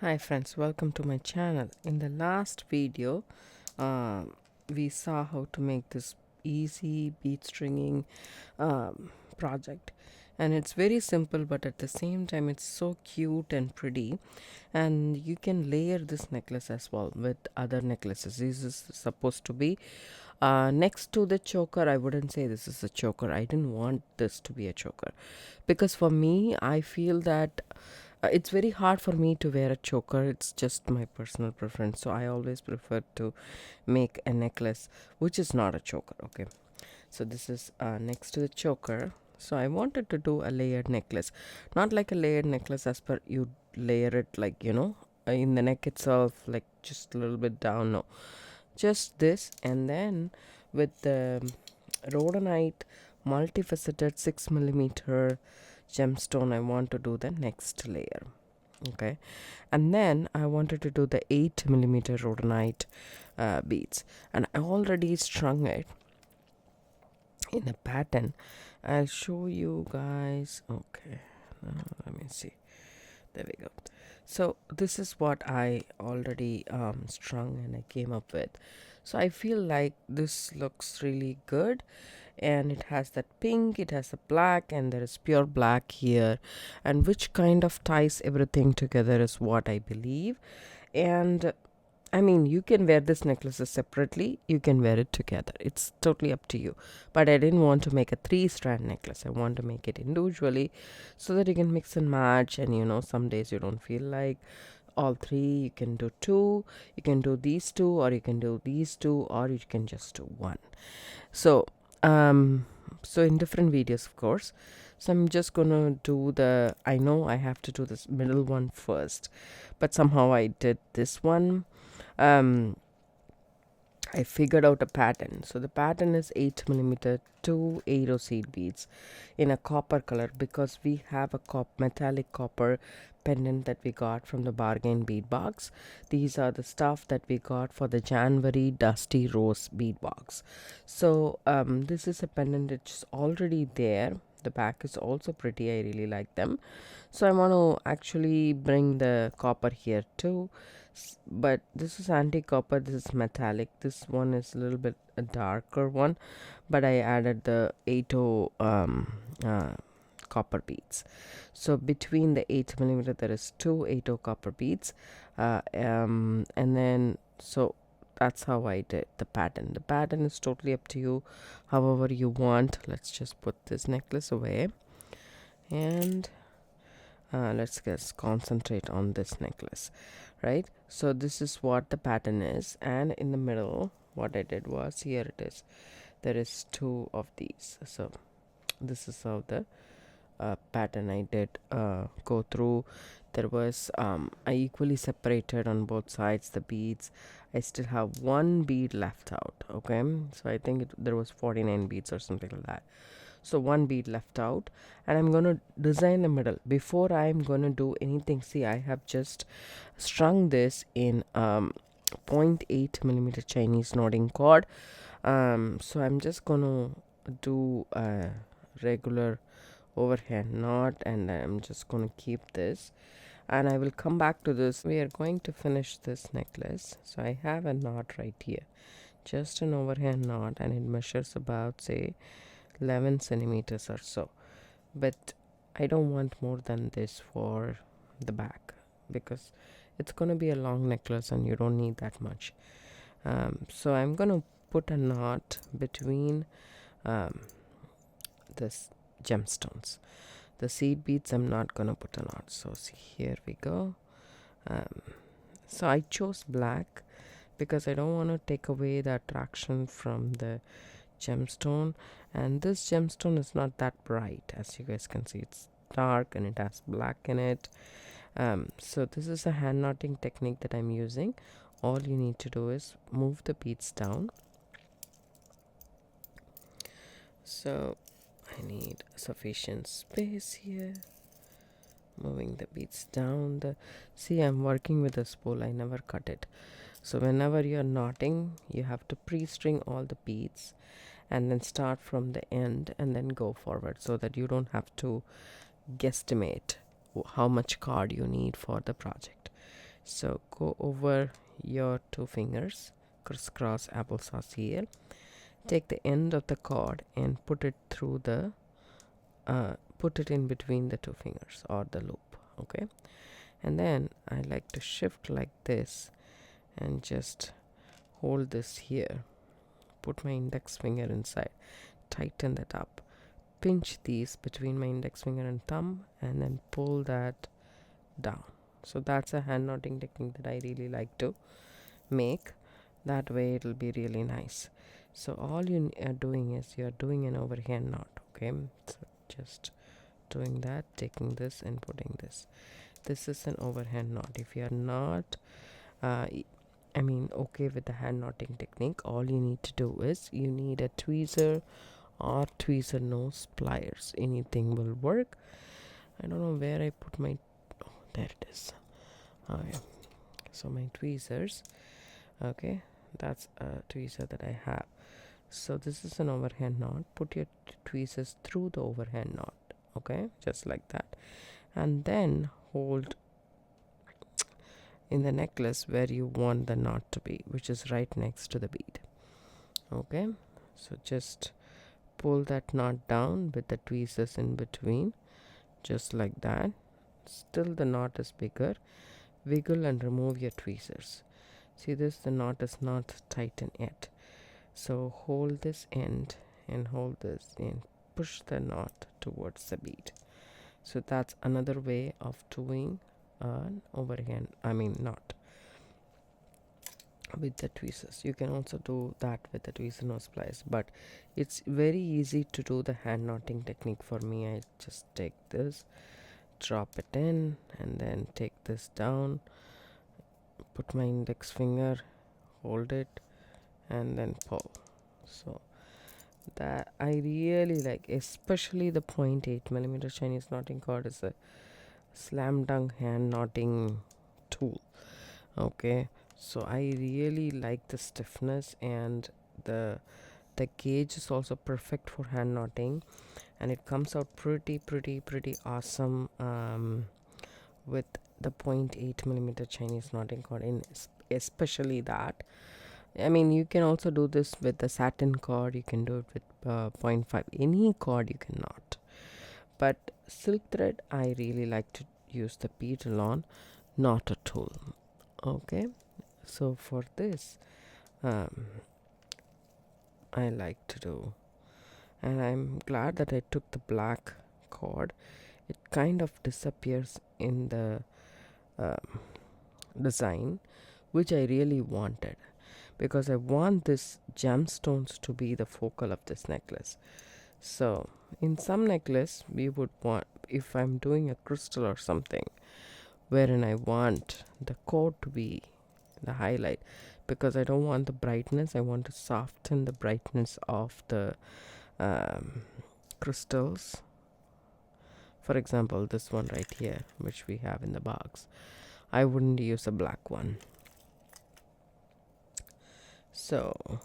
Hi friends, welcome to my channel. In the last video we saw how to make this easy bead stringing project, and it's very simple, but at the same time it's so cute and pretty, and you can layer this necklace as well with other necklaces. This is supposed to be next to the choker. I wouldn't say this is a choker. I didn't want this to be a choker because for me I feel that it's very hard for me to wear a choker. It's just my personal preference, so I always prefer to make a necklace which is not a choker. Okay, so this is next to the choker. So I wanted to do a layered necklace, not like a layered necklace as per you layer it like in the neck itself, like just a little bit down. No, just this, and then with the rhodonite multifaceted 6 millimeter gemstone I want to do the next layer. Okay, and then I wanted to do the 8 millimeter rhodonite beads, and I already strung it in a pattern. I'll show you guys. Okay, let me see. There we go. So this is what I already strung and I came up with. So I feel like this looks really good, and it has that pink, it has the black, and there is pure black here, and which kind of ties everything together is what I believe. And I mean, you can wear this necklaces separately, you can wear it together, it's totally up to you. But I didn't want to make a 3-strand necklace, I want to make it individually so that you can mix and match. And some days you don't feel like all three, you can do two, you can do these two, or you can do these two, or you can just do one. So so in different videos, of course. So I'm just gonna do I know I have to do this middle one first, but somehow I did this one. I figured out a pattern. So the pattern is 8 millimeter 2 seed beads in a copper color, because we have a metallic copper pendant that we got from the Bargain Bead Box. These are the stuff that we got for the January Dusty Rose Bead Box. So this is a pendant that's already there. The back is also pretty. I really like them. So I want to actually bring the copper here too, but this is anti-copper, this is metallic. This one is a little bit a darker one, but I added the 80 copper beads. So between the 8 millimeter there is 2 80 copper beads, and then so that's how I did the pattern. The pattern is totally up to you, however you want. Let's just put this necklace away, and let's just concentrate on this necklace, right? So this is what the pattern is, and in the middle what I did was, here it is, there is 2 of these. So this is how the pattern I did go through. There was I equally separated on both sides the beads. I still have 1 bead left out. Okay, so I think there was 49 beads or something like that. So 1 bead left out, and I'm going to design the middle before I'm going to do anything. See, I have just strung this in 0.8 millimeter Chinese knotting cord. So I'm just going to do a regular overhand knot, and I'm just going to keep this, and I will come back to this. We are going to finish this necklace. So I have a knot right here, just an overhand knot, and it measures about, say, 11 centimeters or so, but I don't want more than this for the back, because it's going to be a long necklace and you don't need that much. So I'm going to put a knot between this gemstones. The seed beads I'm not going to put a knot. So see, here we go. So I chose black because I don't want to take away the attraction from the gemstone, and this gemstone is not that bright, as you guys can see. It's dark and it has black in it. So this is a hand knotting technique that I'm using. All you need to do is move the beads down. So I need sufficient space here. Moving the beads down. See, I'm working with a spool, I never cut it. So whenever you're knotting, you have to pre-string all the beads and then start from the end and then go forward, so that you don't have to guesstimate how much cord you need for the project. So go over your two fingers, crisscross applesauce here. Take the end of the cord and put it through the put it in between the two fingers or the loop. Okay, and then I like to shift like this and just hold this here. Put my index finger inside, tighten that up, pinch these between my index finger and thumb, and then pull that down. So that's a hand knotting technique that I really like to make. That way it'll be really nice. So all you are doing is you're doing an overhand knot. Okay, so just doing that, taking this and putting this. This is an overhand knot. If you're not okay with the hand knotting technique, all you need to do is you need a tweezer or tweezer nose pliers. Anything will work. I don't know where I put my, oh, there it is. Okay, so my tweezers. Okay, that's a tweezer that I have. So this is an overhand knot. Put your tweezers through the overhand knot. Okay, just like that, and then hold in the necklace where you want the knot to be, which is right next to the bead. Okay, so just pull that knot down with the tweezers in between, just like that. Still the knot is bigger. Wiggle and remove your tweezers. See this, the knot is not tightened yet. So hold this end and hold this and push the knot towards the bead. So that's another way of doing an overhand knot with the tweezers. You can also do that with the tweezer nose pliers, but it's very easy to do the hand knotting technique. For me, I just take this, drop it in, and then take this down, put my index finger, hold it, and then pull. So that I really like, especially the 0.8mm Chinese knotting cord is a slam dunk hand knotting tool. Okay, so I really like the stiffness, and the gauge is also perfect for hand knotting, and it comes out pretty awesome with the 0.8mm Chinese knotting cord in, especially that. I mean, you can also do this with the satin cord. You can do it with 0.5. Any cord you can knot. But silk thread, I really like to use the beetle on, not a tool. Okay, so for this, I like to do, and I'm glad that I took the black cord. It kind of disappears in the design, which I really wanted, because I want this gemstones to be the focal of this necklace. So in some necklace we would want, if I'm doing a crystal or something wherein I want the core to be the highlight, because I don't want the brightness, I want to soften the brightness of the crystals. For example, this one right here, which we have in the box, I wouldn't use a black one. So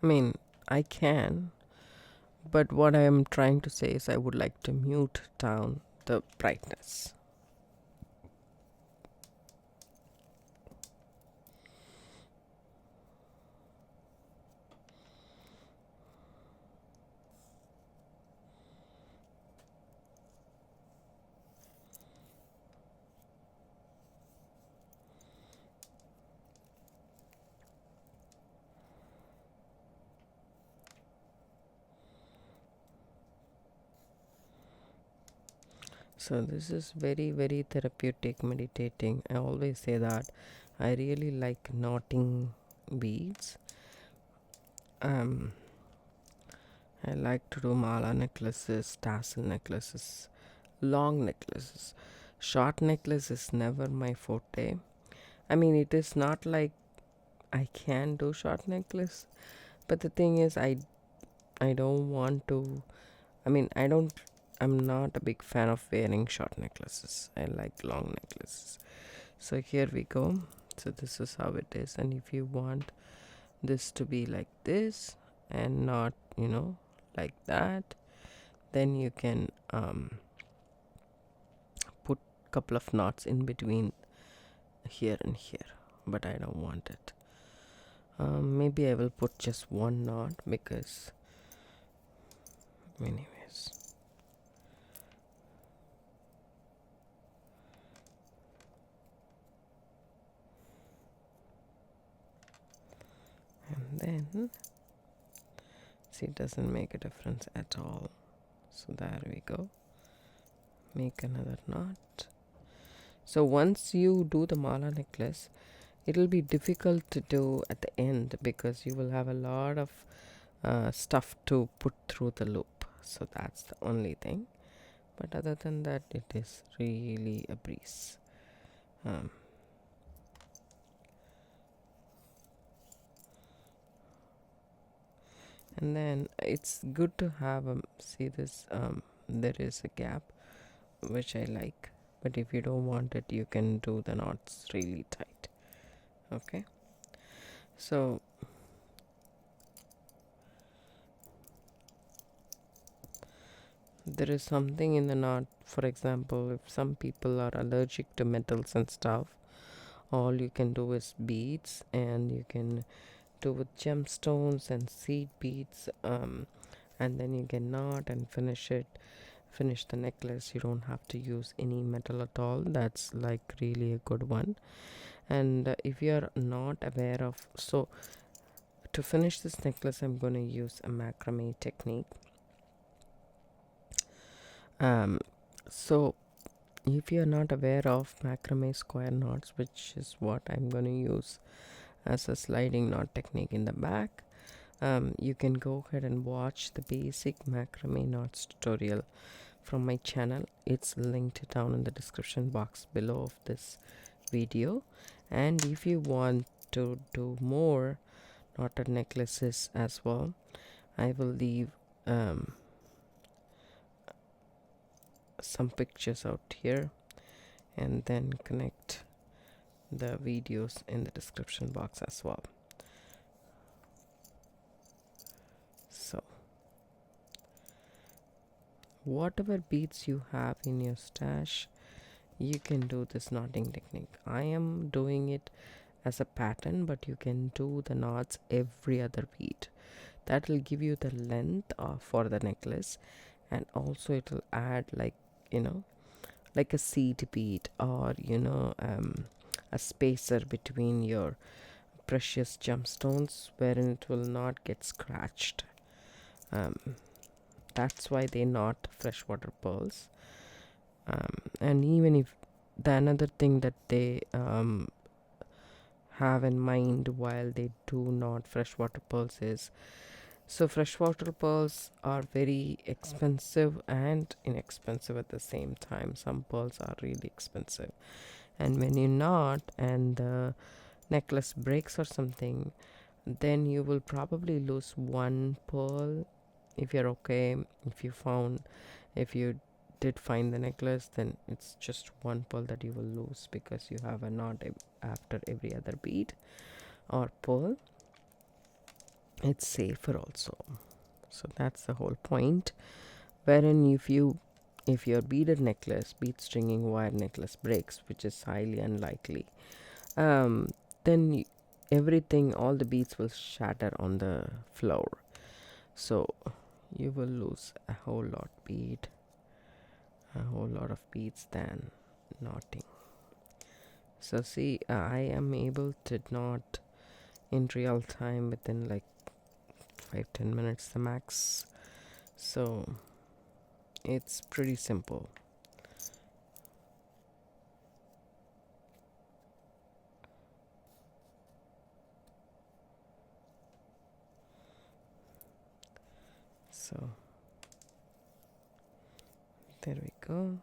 I mean, I can, but what I am trying to say is I would like to mute down the brightness. So this is very therapeutic, meditating. I always say that I really like knotting beads. I like to do mala necklaces, tassel necklaces, long necklaces. Short necklace is never my forte. I mean, it is not like I can do short necklace, but the thing is, I don't want to. I'm not a big fan of wearing short necklaces. I like long necklaces. So here we go. So this is how it is, and if you want this to be like this and not, like that, then you can put couple of knots in between here and here, but I don't want it. Maybe I will put just one knot because anyways. And then see, it doesn't make a difference at all. So there we go. Make another knot. So once you do the mala necklace, it will be difficult to do at the end because you will have a lot of stuff to put through the loop. So that's the only thing. But other than that, it is really a breeze. And then it's good to have see this there is a gap which I like, but if you don't want it, you can do the knots really tight. Okay, so there is something in the knot. For example, if some people are allergic to metals and stuff, all you can do is beads, and you can do with gemstones and seed beads, and then you can knot and finish the necklace. You don't have to use any metal at all. That's like really a good one. And if you're not aware of, so to finish this necklace, I'm going to use a macrame technique. So if you're not aware of macrame square knots, which is what I'm going to use as a sliding knot technique in the back, you can go ahead and watch the basic macrame knots tutorial from my channel. It's linked down in the description box below of this video. And if you want to do more knotted necklaces as well, I will leave some pictures out here, and then connect the videos in the description box as well. So whatever beads you have in your stash, you can do this knotting technique. I am doing it as a pattern, but you can do the knots every other bead. That will give you the length for the necklace, and also it will add like like a seed bead, or a spacer between your precious gemstones wherein it will not get scratched. That's why they knot freshwater pearls. And even if the another thing that they have in mind while they do knot freshwater pearls is, so freshwater pearls are very expensive and inexpensive at the same time. Some pearls are really expensive, and when you knot and the necklace breaks or something, then you will probably lose one pearl. If you're okay, if you did find the necklace, then it's just one pearl that you will lose because you have a knot after every other bead or pearl. It's safer also. So that's the whole point. Wherein if your beaded necklace, bead stringing wire necklace breaks, which is highly unlikely, then everything, all the beads will shatter on the floor. So you will lose a whole lot of beads than knotting. So see, I am able to knot in real time within like 5-10 minutes the max. So it's pretty simple. So there we go.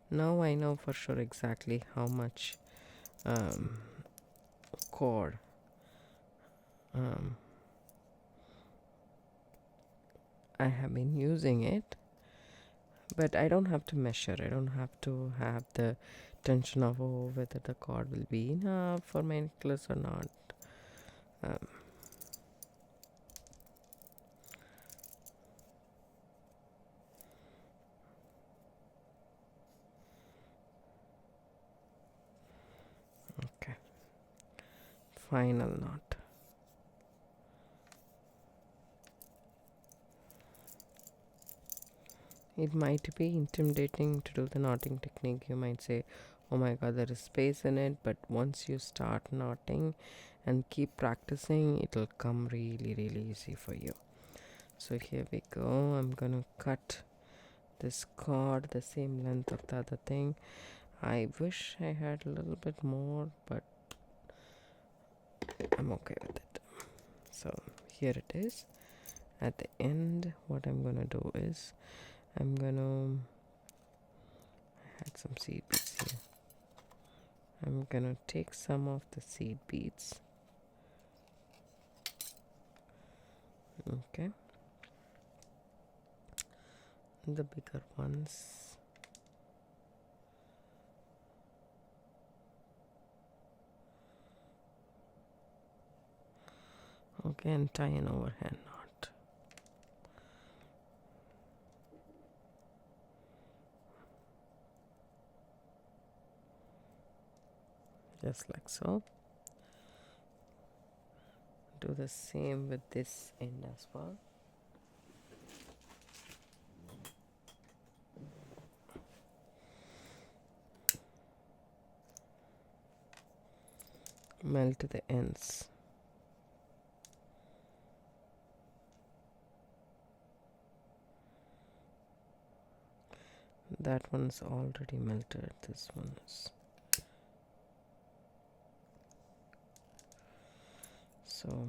Now I know for sure exactly how much cord I have been using it, but I don't have to measure. I don't have to have the tension of whether the cord will be enough for my necklace or not. final knot. It might be intimidating to do the knotting technique. You might say, oh my god, there is space in it, but once you start knotting and keep practicing, it'll come really easy for you. So here we go. I'm gonna cut this cord the same length of the other thing. I wish I had a little bit more, but I'm okay with it. So here it is. At the end, what I'm gonna do is I had some seed beads here. I'm gonna take some of the seed beads. Okay. The bigger ones. Okay, and tie an overhand knot. Just like so. Do the same with this end as well. Melt the ends. That one's already melted. This one is. So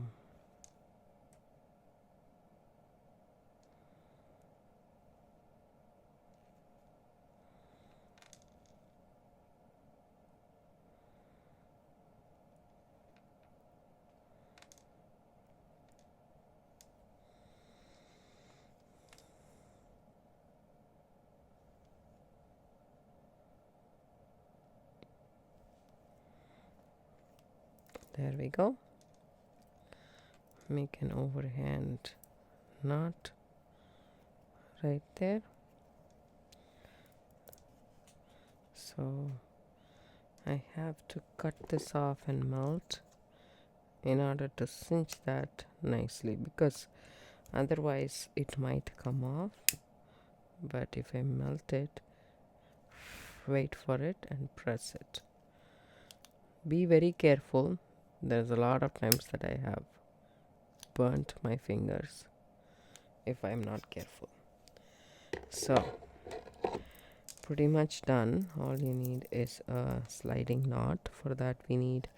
there we go. Make an overhand knot right there. So I have to cut this off and melt in order to cinch that nicely, because otherwise it might come off. But if I melt it, wait for it and press it. Be very careful. There's a lot of times that I have burnt my fingers if I'm not careful. So pretty much done. All you need is a sliding knot. For that we need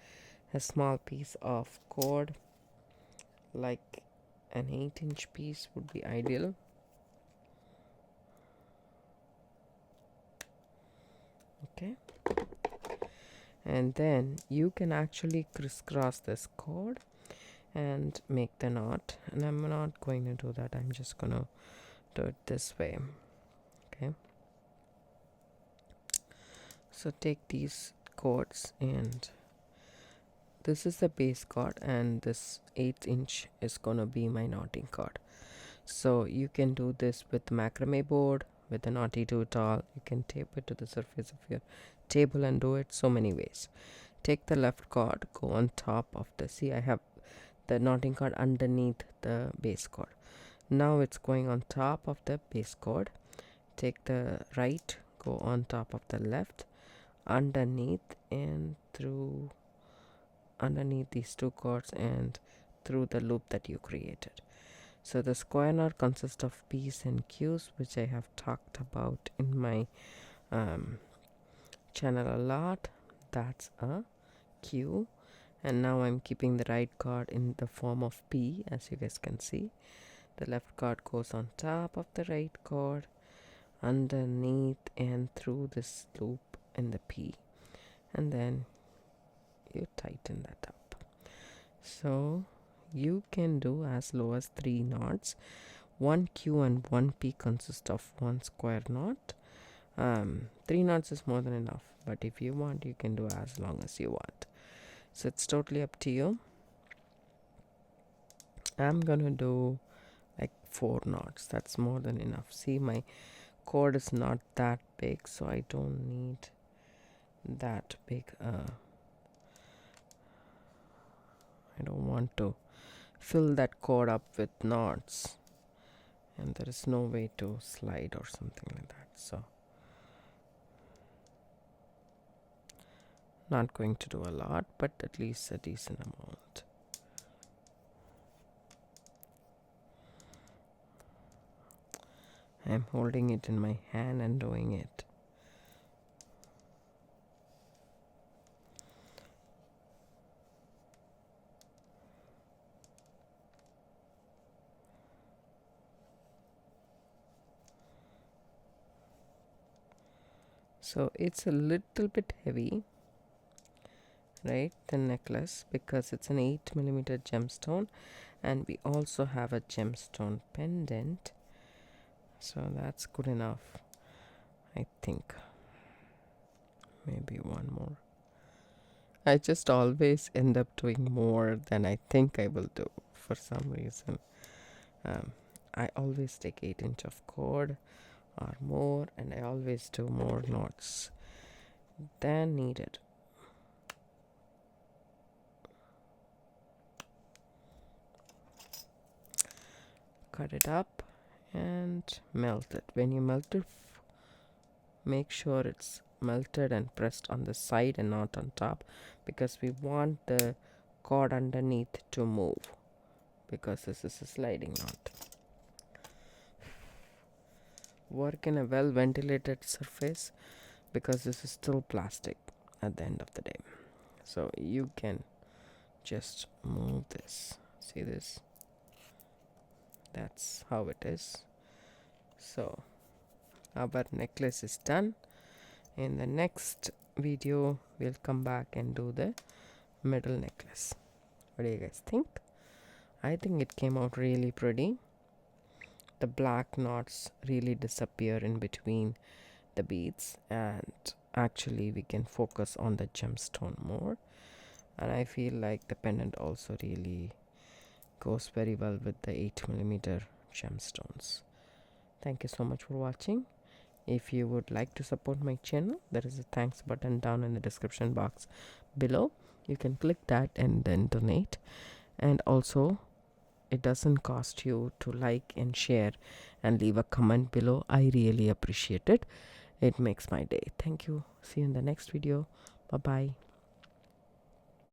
a small piece of cord, like an 8-inch piece would be ideal. Okay, and then you can actually crisscross this cord and make the knot, and I'm not going to do that. I'm just gonna do it this way. Okay, so take these cords, and this is the base cord, and this 8-inch is gonna be my knotting cord. So you can do this with macrame board, with a knotty do-it-all. You can tape it to the surface of your table and do it so many ways. Take the left cord, go on top of the, see, I have the knotting cord underneath the base cord. Now it's going on top of the base cord. Take the right, go on top of the left, underneath and through, underneath these two cords and through the loop that you created. So the square knot consists of P's and Q's, which I have talked about in my channel a lot. That's a Q, and now I'm keeping the right cord in the form of P, as you guys can see. The left cord goes on top of the right cord, underneath and through this loop in the P, and then you tighten that up. So you can do as low as 3 knots. 1 Q and 1 P consist of 1 square knot. 3 knots is more than enough, but if you want, you can do as long as you want. So it's totally up to you. I'm gonna do like 4 knots. That's more than enough. See, my cord is not that big, so I don't need that big I don't want to fill that cord up with knots, and there is no way to slide or something like that, so not going to do a lot, but at least a decent amount. I'm holding it in my hand and doing it. So it's a little bit heavy, right, the necklace, because it's an 8mm gemstone, and we also have a gemstone pendant, so that's good enough, I think. Maybe one more. I just always end up doing more than I think I will do for some reason. I always take 8 inch of cord or more, and I always do more knots than needed. Cut it up and melt it. When you melt it, make sure it's melted and pressed on the side and not on top, because we want the cord underneath to move, because this is a sliding knot. Work in a well ventilated surface, because this is still plastic at the end of the day. So you can just move this. See this? That's how it is. So our necklace is done. In the next video we'll come back and do the middle necklace. What do you guys think? I think it came out really pretty. The black knots really disappear in between the beads, and actually we can focus on the gemstone more, and I feel like the pendant also really goes very well with the 8mm gemstones. Thank you so much for watching. If you would like to support my channel, there is a thanks button down in the description box below. You can click that and then donate. And also, it doesn't cost you to like and share and leave a comment below. I really appreciate it. It makes my day. Thank you. See you in the next video. Bye bye.